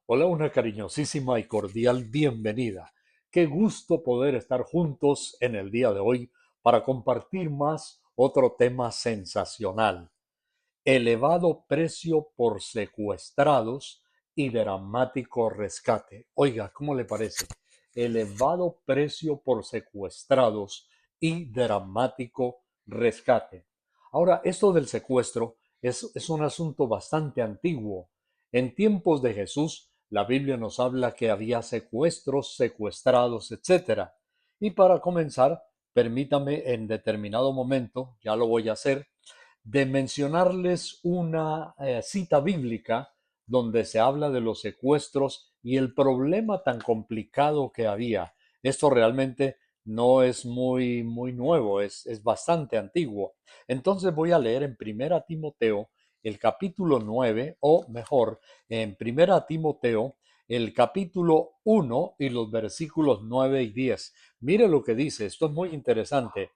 Hola, una cariñosísima y cordial bienvenida. Qué gusto poder estar juntos en el día de hoy para compartir más otro tema sensacional. Elevado precio por secuestrados y dramático rescate. Oiga, ¿cómo le parece? Elevado precio por secuestrados y dramático rescate. Ahora, esto del secuestro es un asunto bastante antiguo. En tiempos de Jesús, la Biblia nos habla que había secuestros, secuestrados, etcétera. Y para comenzar, permítame en determinado momento, ya lo voy a hacer, de mencionarles una cita bíblica donde se habla de los secuestros y el problema tan complicado que había. Esto realmente no es muy nuevo, es bastante antiguo. Entonces voy a leer en Primera Timoteo el capítulo 9, o mejor, en Primera Timoteo el capítulo 1 y los versículos 9 y 10. Mire lo que dice, esto es muy interesante.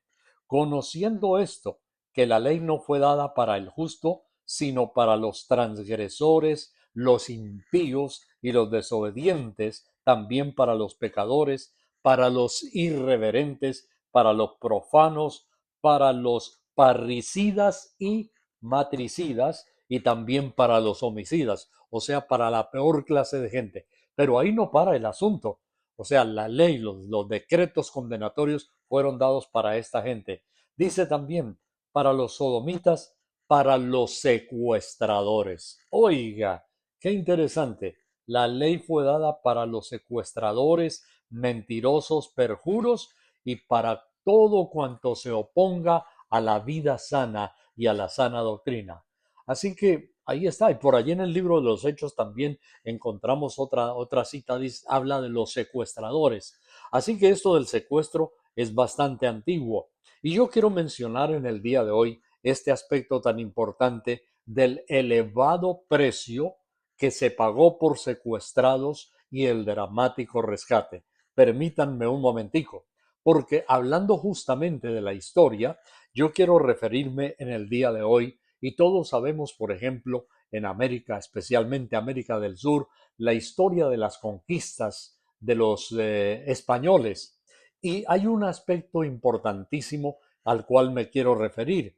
Conociendo esto, que la ley no fue dada para el justo, sino para los transgresores, los impíos y los desobedientes, también para los pecadores, para los irreverentes, para los profanos, para los parricidas y matricidas, y también para los homicidas, o sea, para la peor clase de gente. Pero ahí no para el asunto. O sea, la ley, los decretos condenatorios fueron dados para esta gente. Dice también, para los sodomitas, para los secuestradores. Oiga, qué interesante. La ley fue dada para los secuestradores, mentirosos, perjuros y para todo cuanto se oponga a la vida sana y a la sana doctrina. Así que ahí está. Y por allí en el libro de los Hechos también encontramos otra cita, habla de los secuestradores. Así que esto del secuestro es bastante antiguo. Y yo quiero mencionar en el día de hoy este aspecto tan importante del elevado precio que se pagó por secuestrados y el dramático rescate. Permítanme un momentico, porque hablando justamente de la historia, yo quiero referirme en el día de hoy, y todos sabemos, por ejemplo, en América, especialmente América del Sur, la historia de las conquistas de los españoles. Y hay un aspecto importantísimo al cual me quiero referir.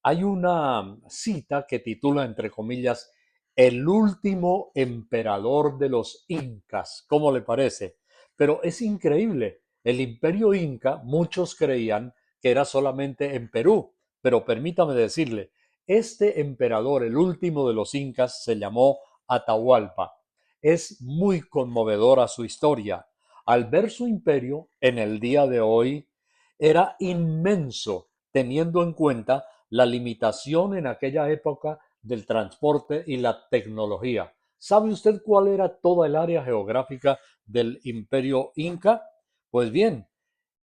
Hay una cita que titula, entre comillas, El último emperador de los incas. ¿Cómo le parece? Pero es increíble. El imperio inca, muchos creían que era solamente en Perú, pero permítame decirle, este emperador, el último de los incas, se llamó Atahualpa. Es muy conmovedora su historia. Al ver su imperio en el día de hoy, era inmenso, teniendo en cuenta la limitación en aquella época del transporte y la tecnología. ¿Sabe usted cuál era toda el área geográfica del imperio inca? Pues bien,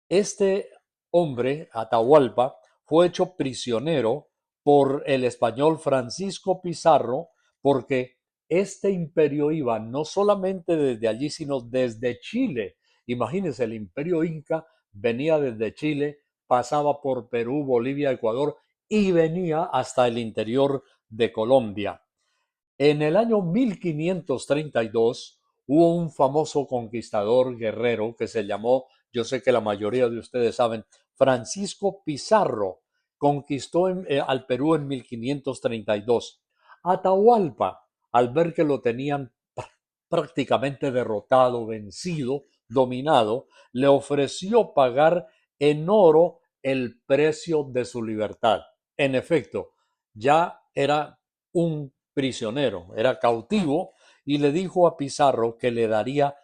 este hombre, Atahualpa, fue hecho prisionero por el español Francisco Pizarro porque este imperio iba no solamente desde allí, sino desde Chile. Imagínense, el imperio inca venía desde Chile, pasaba por Perú, Bolivia, Ecuador y venía hasta el interior de Colombia. En el año 1532 hubo un famoso conquistador guerrero que se llamó, yo sé que la mayoría de ustedes saben, Francisco Pizarro. Conquistó al Perú en 1532. Atahualpa, al ver que lo tenían prácticamente derrotado, vencido, dominado, le ofreció pagar en oro el precio de su libertad. En efecto, ya era un prisionero, era cautivo, y le dijo a Pizarro que le daría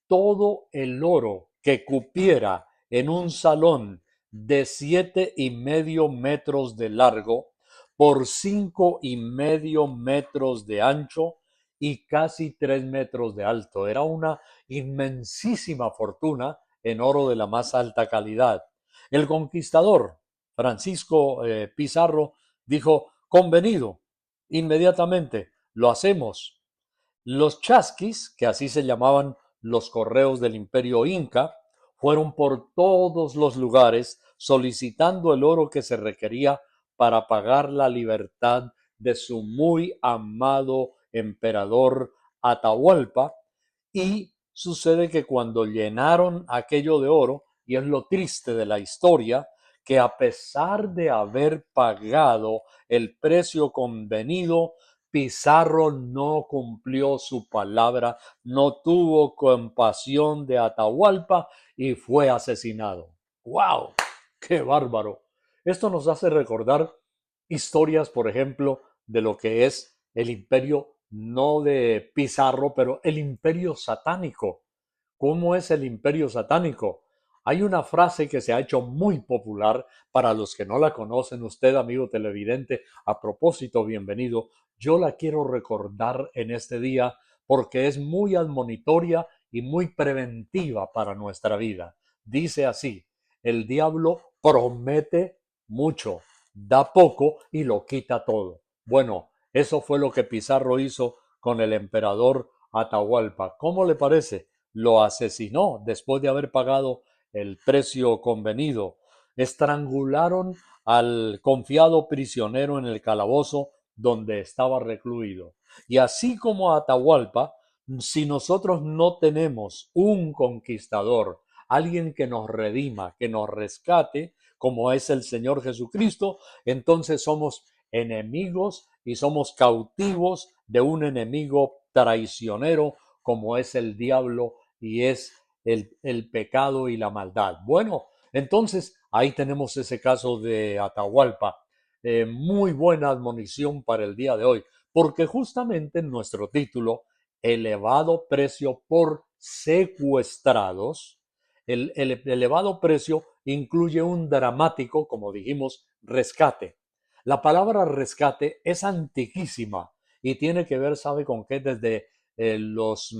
todo el oro que cupiera en un salón de 7,5 metros de largo por 5,5 metros de ancho y casi 3 metros de alto. Era una inmensísima fortuna en oro de la más alta calidad. El conquistador, Francisco Pizarro, dijo, convenido, inmediatamente, lo hacemos. Los chasquis, que así se llamaban los correos del imperio inca, fueron por todos los lugares solicitando el oro que se requería para pagar la libertad de su muy amado emperador Atahualpa, Y sucede que cuando llenaron aquello de oro, y es lo triste de la historia, que a pesar de haber pagado el precio convenido, Pizarro no cumplió su palabra, no tuvo compasión de Atahualpa y fue asesinado. ¡Wow! ¡Qué bárbaro! Esto nos hace recordar historias, por ejemplo, de lo que es el imperio, no de Pizarro, pero el imperio satánico. ¿Cómo es el imperio satánico? Hay una frase que se ha hecho muy popular para los que no la conocen, usted, amigo televidente, a propósito, bienvenido. Yo la quiero recordar en este día porque es muy admonitoria y muy preventiva para nuestra vida. Dice así: el diablo promete mucho, da poco y lo quita todo. Bueno, eso fue lo que Pizarro hizo con el emperador Atahualpa. ¿Cómo le parece? Lo asesinó después de haber pagado el precio convenido. Estrangularon al confiado prisionero en el calabozo donde estaba recluido. Y así como Atahualpa, si nosotros no tenemos un conquistador, alguien que nos redima, que nos rescate, como es el Señor Jesucristo, entonces somos enemigos y somos cautivos de un enemigo traicionero como es el diablo y es el pecado y la maldad. Bueno, entonces ahí tenemos ese caso de Atahualpa. Muy buena admonición para el día de hoy, porque justamente en nuestro título, elevado precio por secuestrados, el elevado precio incluye un dramático, como dijimos, rescate. La palabra rescate es antiquísima y tiene que ver, ¿sabe con qué? Desde los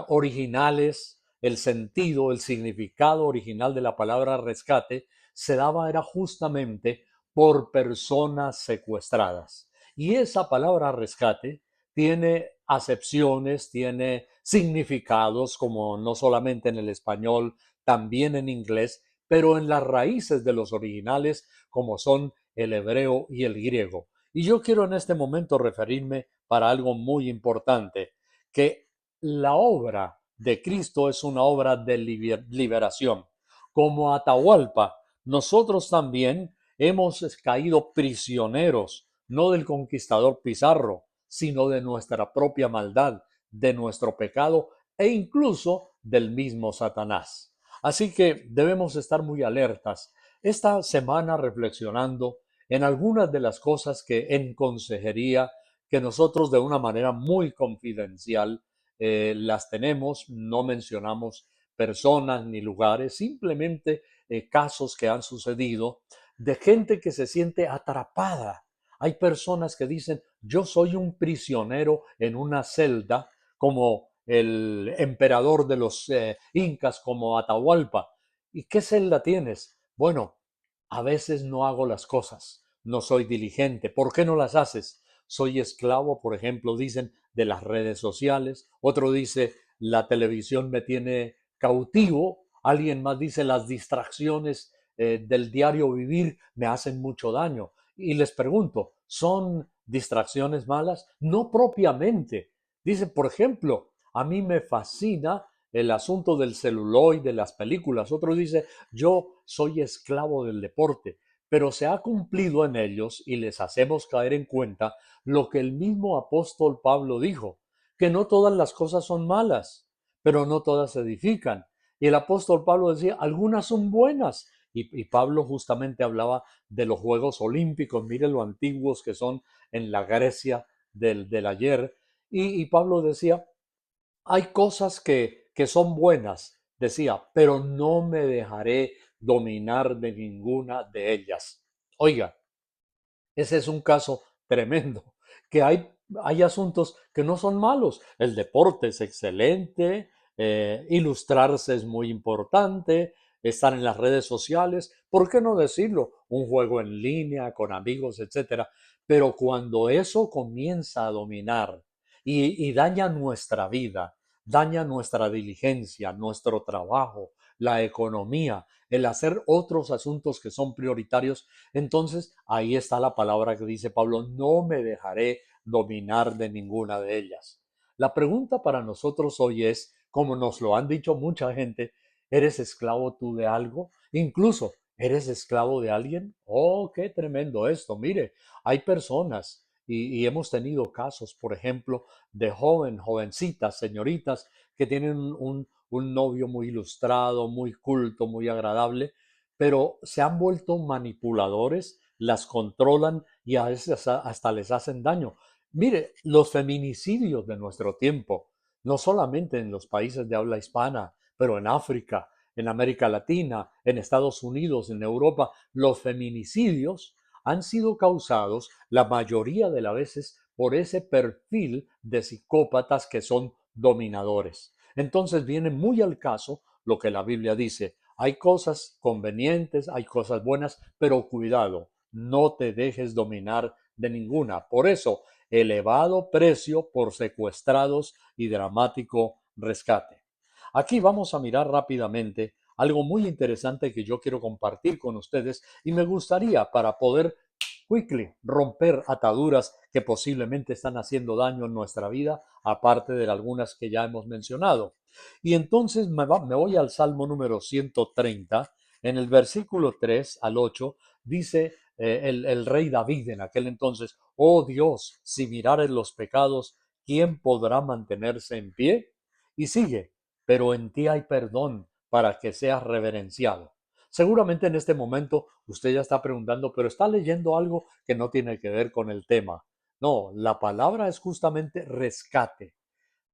originales, el sentido, el significado original de la palabra rescate se daba era justamente por personas secuestradas. Y esa palabra rescate tiene acepciones, tiene significados, como no solamente en el español, también en inglés, pero en las raíces de los originales, como son el hebreo y el griego. Y yo quiero en este momento referirme para algo muy importante, que la obra de Cristo es una obra de liberación. Como Atahualpa, nosotros también hemos caído prisioneros, no del conquistador Pizarro, sino de nuestra propia maldad, de nuestro pecado e incluso del mismo Satanás. Así que debemos estar muy alertas esta semana reflexionando en algunas de las cosas que en consejería, que nosotros de una manera muy confidencial las tenemos, no mencionamos personas ni lugares, simplemente casos que han sucedido de gente que se siente atrapada. Hay personas que dicen, yo soy un prisionero en una celda, como el emperador de los incas, como Atahualpa. ¿Y qué celda tienes? Bueno, a veces no hago las cosas, no soy diligente. ¿Por qué no las haces? Soy esclavo, por ejemplo, dicen, de las redes sociales. Otro dice, la televisión me tiene cautivo. Alguien más dice, las distracciones del diario vivir me hacen mucho daño. Y les pregunto, ¿son distracciones malas? No propiamente. Dice, por ejemplo, a mí me fascina el asunto del celuloide, de las películas. Otro dice, yo soy esclavo del deporte, pero se ha cumplido en ellos y les hacemos caer en cuenta lo que el mismo apóstol Pablo dijo, que no todas las cosas son malas, pero no todas edifican. Y el apóstol Pablo decía, algunas son buenas. Y Pablo justamente hablaba de los Juegos Olímpicos, mire lo antiguos que son en la Grecia del ayer. Y Pablo decía, hay cosas que son buenas, decía, pero no me dejaré dominar de ninguna de ellas. Oiga, ese es un caso tremendo, que hay asuntos que no son malos. El deporte es excelente, ilustrarse es muy importante, estar en las redes sociales, ¿por qué no decirlo? Un juego en línea con amigos, etcétera. Pero cuando eso comienza a dominar y daña nuestra vida, daña nuestra diligencia, nuestro trabajo, la economía, el hacer otros asuntos que son prioritarios, entonces ahí está la palabra que dice Pablo, no me dejaré dominar de ninguna de ellas. La pregunta para nosotros hoy es, como nos lo han dicho mucha gente, ¿eres esclavo tú de algo? Incluso, ¿eres esclavo de alguien? Oh, qué tremendo esto. Mire, hay personas y hemos tenido casos, por ejemplo, de jovencitas, señoritas, que tienen un novio muy ilustrado, muy culto, muy agradable, pero se han vuelto manipuladores, las controlan y a veces hasta les hacen daño. Mire, los feminicidios de nuestro tiempo, no solamente en los países de habla hispana, pero en África, en América Latina, en Estados Unidos, en Europa, los feminicidios han sido causados la mayoría de las veces por ese perfil de psicópatas que son dominadores. Entonces viene muy al caso lo que la Biblia dice. Hay cosas convenientes, hay cosas buenas, pero cuidado, no te dejes dominar de ninguna. Por eso, elevado precio por secuestrados y dramático rescate. Aquí vamos a mirar rápidamente algo muy interesante que yo quiero compartir con ustedes y me gustaría para poder quickly romper ataduras que posiblemente están haciendo daño en nuestra vida, aparte de algunas que ya hemos mencionado. Y entonces me voy al Salmo número 130, en el versículo 3 al 8, dice el rey David en aquel entonces, oh Dios, si mirares los pecados, ¿quién podrá mantenerse en pie? Y sigue, pero en ti hay perdón para que seas reverenciado. Seguramente en este momento usted ya está preguntando, pero está leyendo algo que no tiene que ver con el tema. No, la palabra es justamente rescate.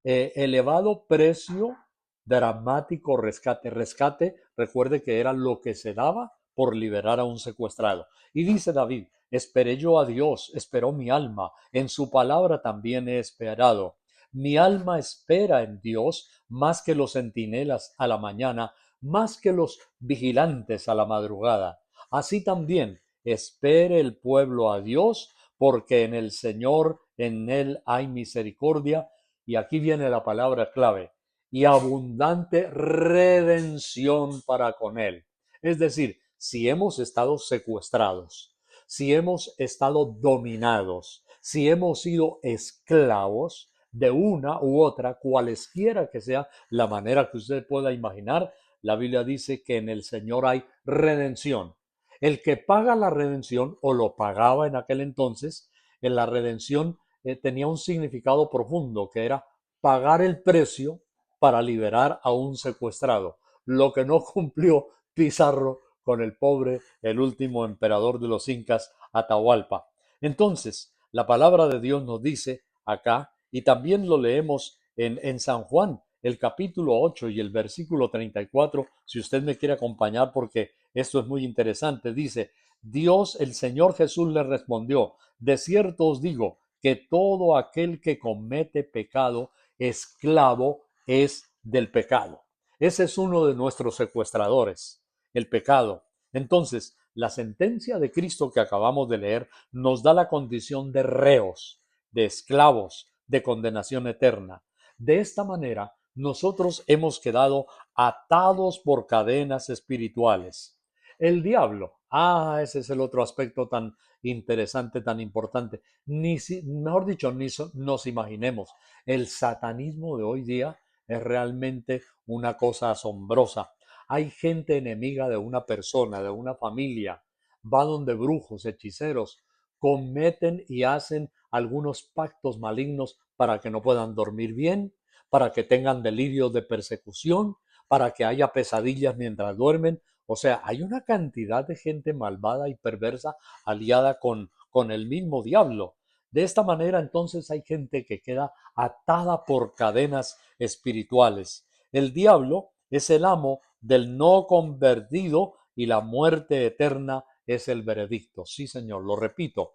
Elevado precio, dramático rescate. Rescate, recuerde que era lo que se daba por liberar a un secuestrado. Y dice David, esperé yo a Dios, esperó mi alma, en su palabra también he esperado. Mi alma espera en Dios más que los centinelas a la mañana, más que los vigilantes a la madrugada. Así también espere el pueblo a Dios, porque en el Señor, en Él hay misericordia, y aquí viene la palabra clave, y abundante redención para con Él. Es decir, si hemos estado secuestrados, si hemos estado dominados, si hemos sido esclavos de una u otra, cualesquiera que sea la manera que usted pueda imaginar, la Biblia dice que en el Señor hay redención. El que paga la redención, o lo pagaba en aquel entonces, en la redención tenía un significado profundo, que era pagar el precio para liberar a un secuestrado, lo que no cumplió Pizarro con el pobre, el último emperador de los incas, Atahualpa. Entonces, la palabra de Dios nos dice acá, y también lo leemos en San Juan, el capítulo 8 y el versículo 34, si usted me quiere acompañar porque esto es muy interesante, dice, Dios, el Señor Jesús le respondió, de cierto os digo que todo aquel que comete pecado, esclavo es del pecado. Ese es uno de nuestros secuestradores, el pecado. Entonces, la sentencia de Cristo que acabamos de leer nos da la condición de reos, de esclavos, de condenación eterna. De esta manera, nosotros hemos quedado atados por cadenas espirituales. El diablo, ese es el otro aspecto tan interesante, tan importante. Mejor dicho, nos imaginemos. El satanismo de hoy día es realmente una cosa asombrosa. Hay gente enemiga de una persona, de una familia, va donde brujos, hechiceros, cometen y hacen algunos pactos malignos para que no puedan dormir bien, para que tengan delirios de persecución, para que haya pesadillas mientras duermen. O sea, hay una cantidad de gente malvada y perversa aliada con el mismo diablo. De esta manera, entonces, hay gente que queda atada por cadenas espirituales. El diablo es el amo del no convertido y la muerte eterna es el veredicto. Sí, Señor, lo repito.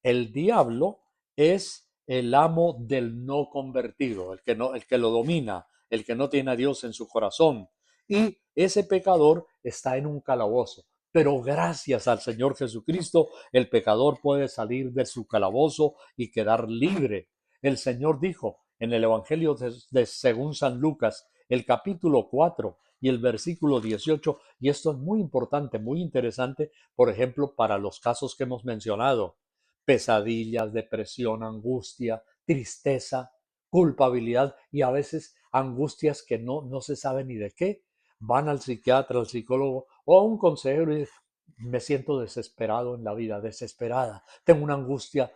El diablo es el amo del no convertido, el que lo domina, el que no tiene a Dios en su corazón. Y ese pecador está en un calabozo. Pero gracias al Señor Jesucristo, el pecador puede salir de su calabozo y quedar libre. El Señor dijo en el Evangelio según San Lucas, el capítulo 4 y el versículo 18, y esto es muy importante, muy interesante, por ejemplo, para los casos que hemos mencionado: pesadillas, depresión, angustia, tristeza. culpabilidad y a veces angustias que no se sabe ni de qué. Van al psiquiatra, al psicólogo o a un consejero y dicen, me siento desesperado en la vida, desesperada, tengo una angustia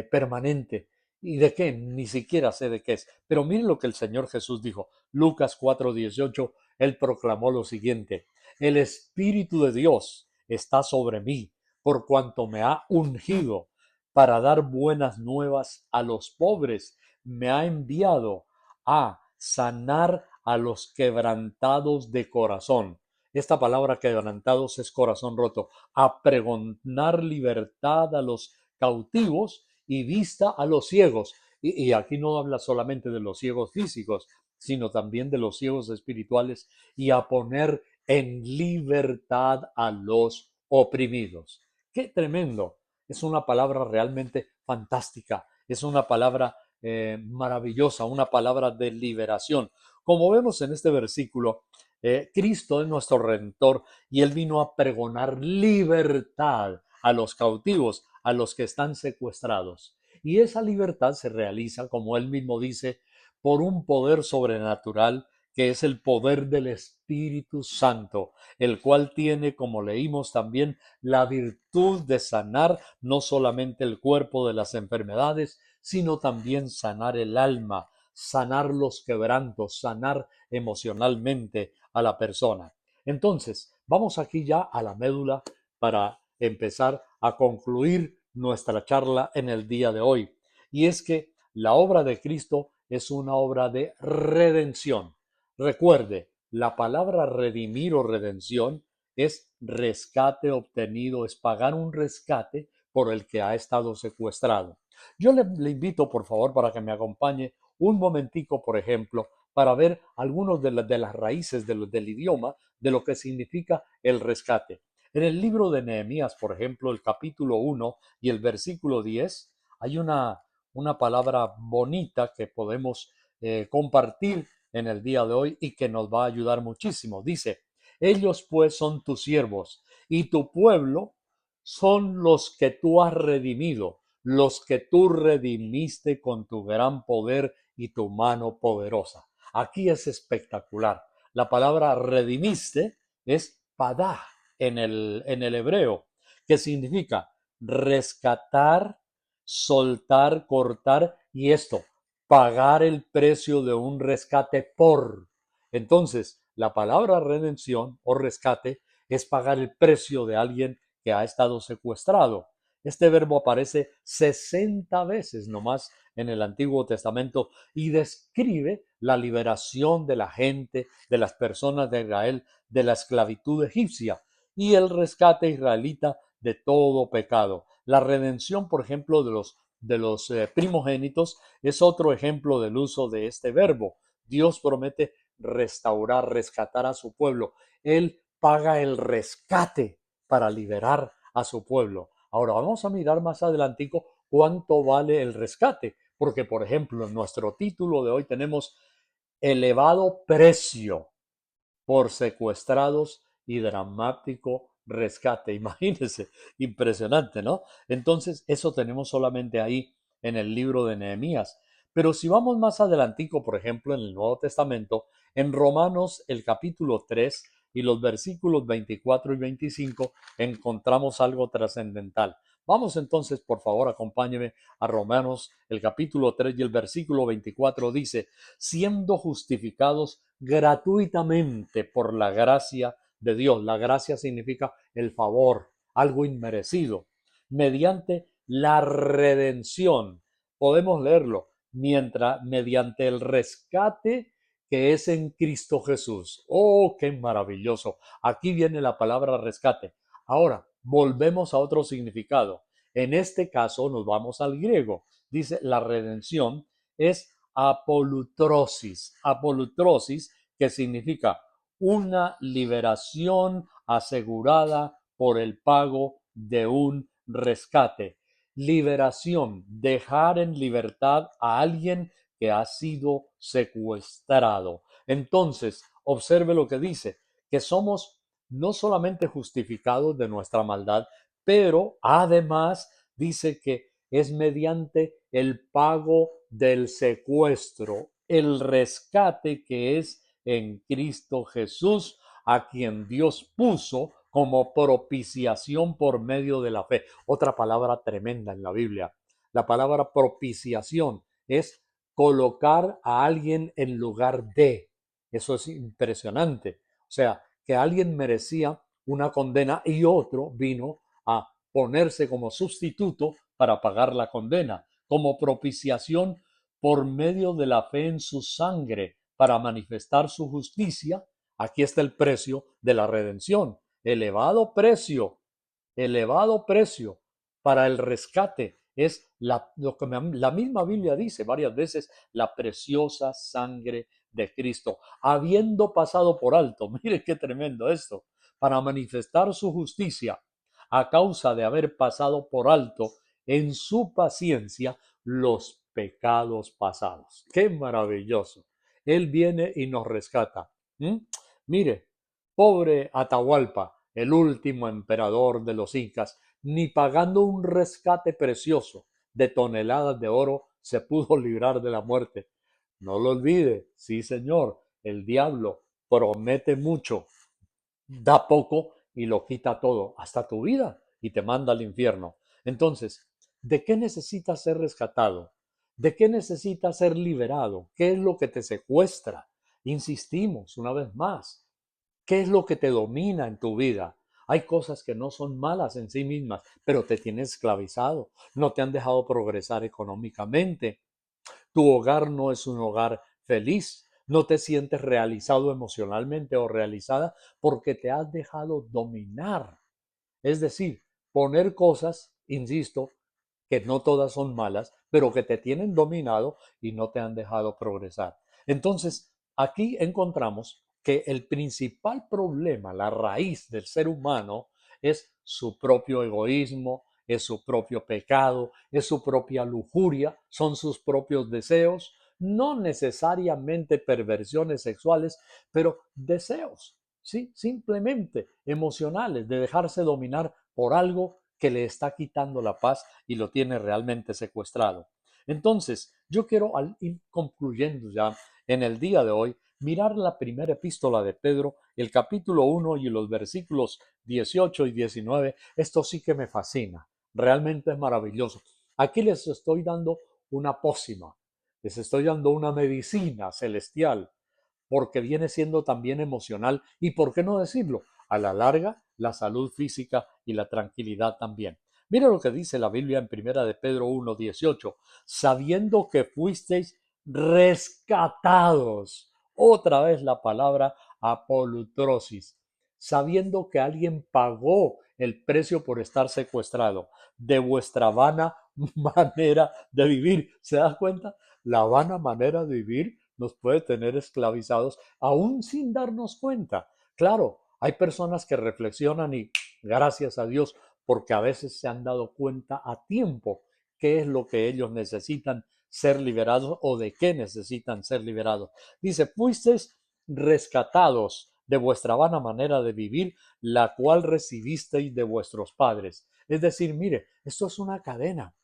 permanente. ¿Y de qué? Ni siquiera sé de qué es. Pero miren lo que el Señor Jesús dijo. Lucas 4:18, Él proclamó lo siguiente: el Espíritu de Dios está sobre mí, por cuanto me ha ungido para dar buenas nuevas a los pobres. Me ha enviado a sanar a los quebrantados de corazón. Esta palabra quebrantados es corazón roto. A pregonar libertad a los cautivos y vista a los ciegos. Y aquí no habla solamente de los ciegos físicos, sino también de los ciegos espirituales, y a poner en libertad a los oprimidos. ¡Qué tremendo! Es una palabra realmente fantástica, es una palabra maravillosa, una palabra de liberación. Como vemos en este versículo, Cristo es nuestro Redentor y Él vino a pregonar libertad a los cautivos, a los que están secuestrados. Y esa libertad se realiza, como Él mismo dice, por un poder sobrenatural que es el poder del Espíritu Santo, el cual tiene, como leímos también, la virtud de sanar no solamente el cuerpo de las enfermedades, sino también sanar el alma, sanar los quebrantos, sanar emocionalmente a la persona. Entonces, vamos aquí ya a la médula para empezar a concluir nuestra charla en el día de hoy. Y es que la obra de Cristo es una obra de redención. Recuerde, la palabra redimir o redención es rescate obtenido, es pagar un rescate por el que ha estado secuestrado. Yo le invito, por favor, para que me acompañe un momentico, por ejemplo, para ver algunos de las raíces del idioma de lo que significa el rescate. En el libro de Nehemías, por ejemplo, el capítulo 1 y el versículo 10, hay una palabra bonita que podemos compartir en el día de hoy y que nos va a ayudar muchísimo. Dice, ellos pues son tus siervos y tu pueblo son los que tú has redimido, los que tú redimiste con tu gran poder y tu mano poderosa. Aquí es espectacular. La palabra redimiste es padá en el hebreo, que significa rescatar, soltar, cortar y esto, pagar el precio de un rescate por. Entonces, la palabra redención o rescate es pagar el precio de alguien que ha estado secuestrado. Este verbo aparece 60 veces nomás en el Antiguo Testamento y describe la liberación de la gente, de las personas de Israel, de la esclavitud egipcia y el rescate israelita de todo pecado. La redención, por ejemplo, de los primogénitos es otro ejemplo del uso de este verbo. Dios promete restaurar, rescatar a su pueblo. Él paga el rescate para liberar a su pueblo. Ahora vamos a mirar más adelantico cuánto vale el rescate, porque por ejemplo en nuestro título de hoy tenemos elevado precio por secuestrados y dramático rescate. Imagínense, impresionante, ¿no? Entonces, eso tenemos solamente ahí en el libro de Nehemías. Pero si vamos más adelantico, por ejemplo, en el Nuevo Testamento, en Romanos el capítulo 3 y los versículos 24 y 25, encontramos algo trascendental. Vamos entonces, por favor, acompáñeme a Romanos, el capítulo 3 y el versículo 24 dice, siendo justificados gratuitamente por la gracia de Dios. La gracia significa el favor, algo inmerecido, mediante la redención. Podemos leerlo, mientras mediante el rescate que es en Cristo Jesús. Oh, qué maravilloso. Aquí viene la palabra rescate. Ahora, volvemos a otro significado. En este caso nos vamos al griego. Dice, la redención es apolutrosis. Apolutrosis, que significa una liberación asegurada por el pago de un rescate. Liberación, dejar en libertad a alguien que ha sido secuestrado. Entonces, observe lo que dice, que somos no solamente justificados de nuestra maldad, pero además dice que es mediante el pago del secuestro, el rescate que es en Cristo Jesús, a quien Dios puso como propiciación por medio de la fe. Otra palabra tremenda en la Biblia. La palabra propiciación es colocar a alguien en lugar de. Eso es impresionante. O sea, que alguien merecía una condena y otro vino a ponerse como sustituto para pagar la condena, como propiciación por medio de la fe en su sangre para manifestar su justicia. Aquí está el precio de la redención, elevado precio para el rescate. Es lo que la misma Biblia dice varias veces, la preciosa sangre de Cristo, habiendo pasado por alto, mire qué tremendo esto, para manifestar su justicia a causa de haber pasado por alto en su paciencia los pecados pasados. Qué maravilloso. Él viene y nos rescata. ¿Mm? Mire, pobre Atahualpa, el último emperador de los incas, ni pagando un rescate precioso de toneladas de oro se pudo librar de la muerte. No lo olvide, sí señor, el diablo promete mucho, da poco y lo quita todo, hasta tu vida, y te manda al infierno. Entonces, ¿de qué necesitas ser rescatado? ¿De qué necesitas ser liberado? ¿Qué es lo que te secuestra? Insistimos una vez más. ¿Qué es lo que te domina en tu vida? Hay cosas que no son malas en sí mismas, pero te tienen esclavizado, no te han dejado progresar económicamente, tu hogar no es un hogar feliz. No te sientes realizado emocionalmente o realizada porque te has dejado dominar. Es decir, poner cosas, insisto, que no todas son malas, pero que te tienen dominado y no te han dejado progresar. Entonces, aquí encontramos que el principal problema, la raíz del ser humano, es su propio egoísmo, es su propio pecado, es su propia lujuria, son sus propios deseos, no necesariamente perversiones sexuales, pero deseos, ¿sí? Simplemente emocionales, de dejarse dominar por algo que le está quitando la paz y lo tiene realmente secuestrado. Entonces, yo quiero, al ir concluyendo ya en el día de hoy, mirar la primera epístola de Pedro, el capítulo 1 y los versículos 18 y 19. Esto sí que me fascina, realmente es maravilloso. Aquí les estoy dando una pócima, les estoy dando una medicina celestial porque viene siendo también emocional y, ¿por qué no decirlo? A la larga, la salud física y la tranquilidad también. Mira lo que dice la Biblia en Primera de Pedro 1:18, sabiendo que fuisteis rescatados. Otra vez la palabra apolutrosis, sabiendo que alguien pagó el precio por estar secuestrado de vuestra vana manera de vivir. ¿Se da cuenta? La vana manera de vivir nos puede tener esclavizados aún sin darnos cuenta. Claro, hay personas que reflexionan y gracias a Dios porque a veces se han dado cuenta a tiempo qué es lo que ellos necesitan ser liberados o de qué necesitan ser liberados. Dice, fuisteis rescatados de vuestra vana manera de vivir, la cual recibisteis de vuestros padres. Es decir, mire, esto es una cadena.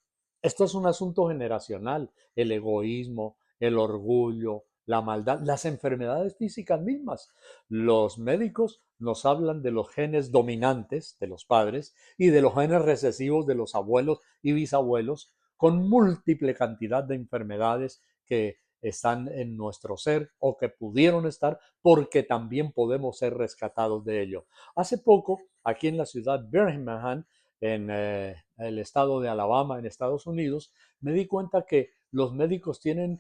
Esto es un asunto generacional, el egoísmo, el orgullo, la maldad, las enfermedades físicas mismas. Los médicos nos hablan de los genes dominantes de los padres y de los genes recesivos de los abuelos y bisabuelos, con múltiple cantidad de enfermedades que están en nuestro ser o que pudieron estar porque también podemos ser rescatados de ello. Hace poco, aquí en la ciudad de Birmingham, en el estado de Alabama, en Estados Unidos, me di cuenta que los médicos tienen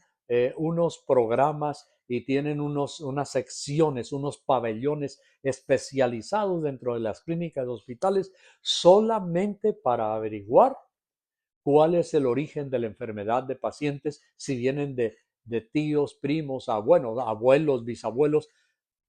unos programas y tienen unas secciones, unos pabellones especializados dentro de las clínicas de hospitales solamente para averiguar cuál es el origen de la enfermedad de pacientes, si vienen de tíos, primos, abuelos, bisabuelos,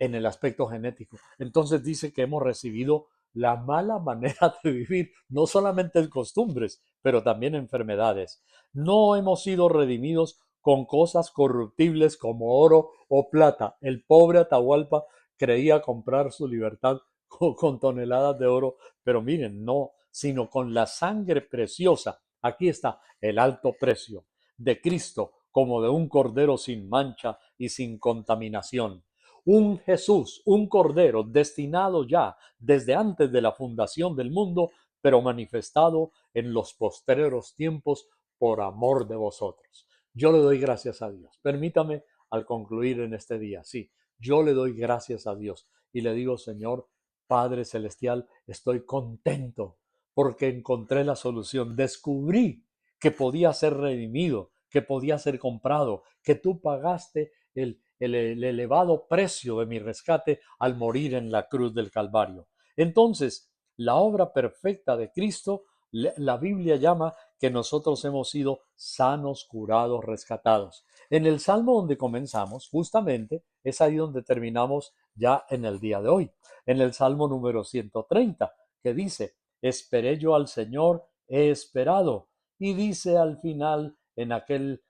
en el aspecto genético. Entonces dice que hemos recibido la mala manera de vivir, no solamente en costumbres, pero también enfermedades. No hemos sido redimidos con cosas corruptibles como oro o plata. El pobre Atahualpa creía comprar su libertad con toneladas de oro, pero miren, no, sino con la sangre preciosa. Aquí está el alto precio de Cristo como de un cordero sin mancha y sin contaminación. Un Jesús, un cordero destinado ya desde antes de la fundación del mundo, pero manifestado en los postreros tiempos por amor de vosotros. Yo le doy gracias a Dios. Permítame al concluir en este día, sí, yo le doy gracias a Dios y le digo, Señor, Padre Celestial, estoy contento porque encontré la solución. Descubrí que podía ser redimido, que podía ser comprado, que tú pagaste el elevado precio de mi rescate al morir en la cruz del Calvario. Entonces, la obra perfecta de Cristo, la Biblia llama que nosotros hemos sido sanos, curados, rescatados. En el Salmo donde comenzamos, justamente, es ahí donde terminamos ya en el día de hoy. En el Salmo número 130, que dice, esperé yo al Señor, he esperado. Y dice al final, en aquel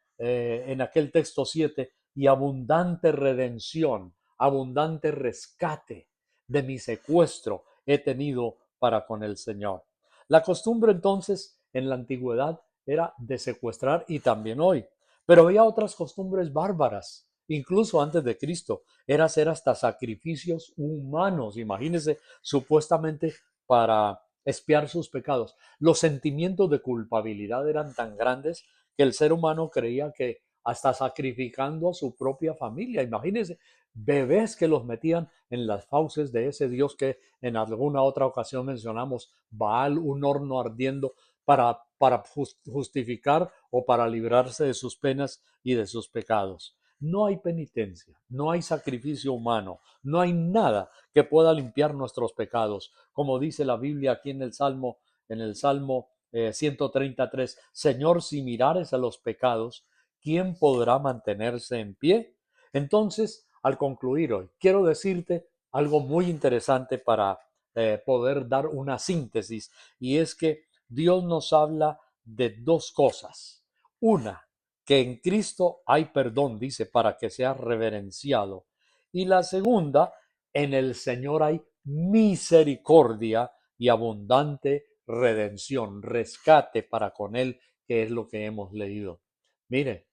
texto 7, y abundante redención, abundante rescate de mi secuestro he tenido para con el Señor. La costumbre entonces en la antigüedad era de secuestrar y también hoy, pero había otras costumbres bárbaras, incluso antes de Cristo, era hacer hasta sacrificios humanos, imagínense, supuestamente para expiar sus pecados. Los sentimientos de culpabilidad eran tan grandes que el ser humano creía que hasta sacrificando a su propia familia. Imagínense, bebés que los metían en las fauces de ese Dios que en alguna otra ocasión mencionamos, Baal, un horno ardiendo para justificar o para librarse de sus penas y de sus pecados. No hay penitencia, no hay sacrificio humano, no hay nada que pueda limpiar nuestros pecados. Como dice la Biblia aquí en el Salmo 133, Señor, si mirares a los pecados, ¿quién podrá mantenerse en pie? Entonces, al concluir hoy, quiero decirte algo muy interesante para poder dar una síntesis, y es que Dios nos habla de dos cosas. Una, que en Cristo hay perdón, dice, para que sea reverenciado. Y la segunda, en el Señor hay misericordia y abundante redención, rescate para con Él, que es lo que hemos leído. Mire,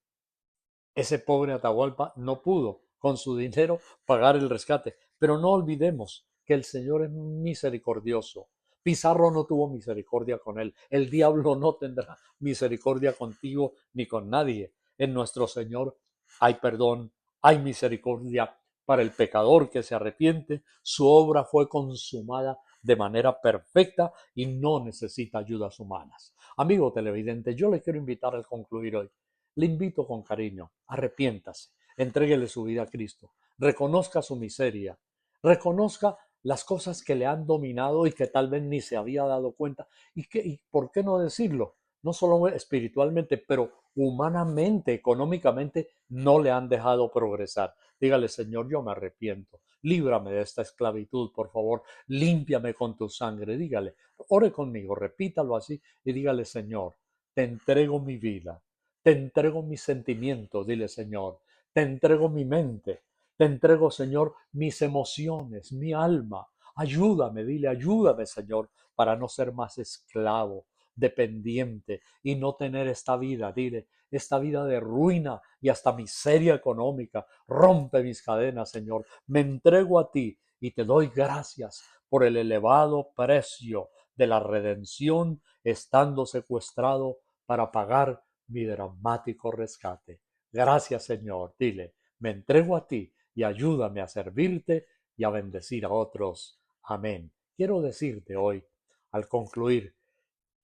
ese pobre Atahualpa no pudo con su dinero pagar el rescate. Pero no olvidemos que el Señor es misericordioso. Pizarro no tuvo misericordia con él. El diablo no tendrá misericordia contigo ni con nadie. En nuestro Señor hay perdón, hay misericordia para el pecador que se arrepiente. Su obra fue consumada de manera perfecta y no necesita ayudas humanas. Amigo televidente, yo le quiero invitar al concluir hoy. Le invito con cariño, arrepiéntase, entréguele su vida a Cristo, reconozca su miseria, reconozca las cosas que le han dominado y que tal vez ni se había dado cuenta. Y por qué no decirlo? No solo espiritualmente, pero humanamente, económicamente, no le han dejado progresar. Dígale, Señor, yo me arrepiento. Líbrame de esta esclavitud, por favor. Límpiame con tu sangre. Dígale, ore conmigo, repítalo así y dígale, Señor, te entrego mi vida. Te entrego mis sentimientos, dile Señor. Te entrego mi mente. Te entrego, Señor, mis emociones, mi alma. Ayúdame, dile, ayúdame, Señor, para no ser más esclavo, dependiente y no tener esta vida, dile, esta vida de ruina y hasta miseria económica. Rompe mis cadenas, Señor. Me entrego a ti y te doy gracias por el elevado precio de la redención, estando secuestrado para pagar mi dramático rescate. Gracias, Señor. Dile, me entrego a ti y ayúdame a servirte y a bendecir a otros. Amén. Quiero decirte hoy, al concluir,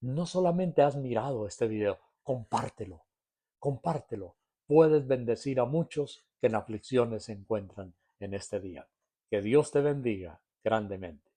no solamente has mirado este video, compártelo, compártelo. Puedes bendecir a muchos que en aflicciones se encuentran en este día. Que Dios te bendiga grandemente.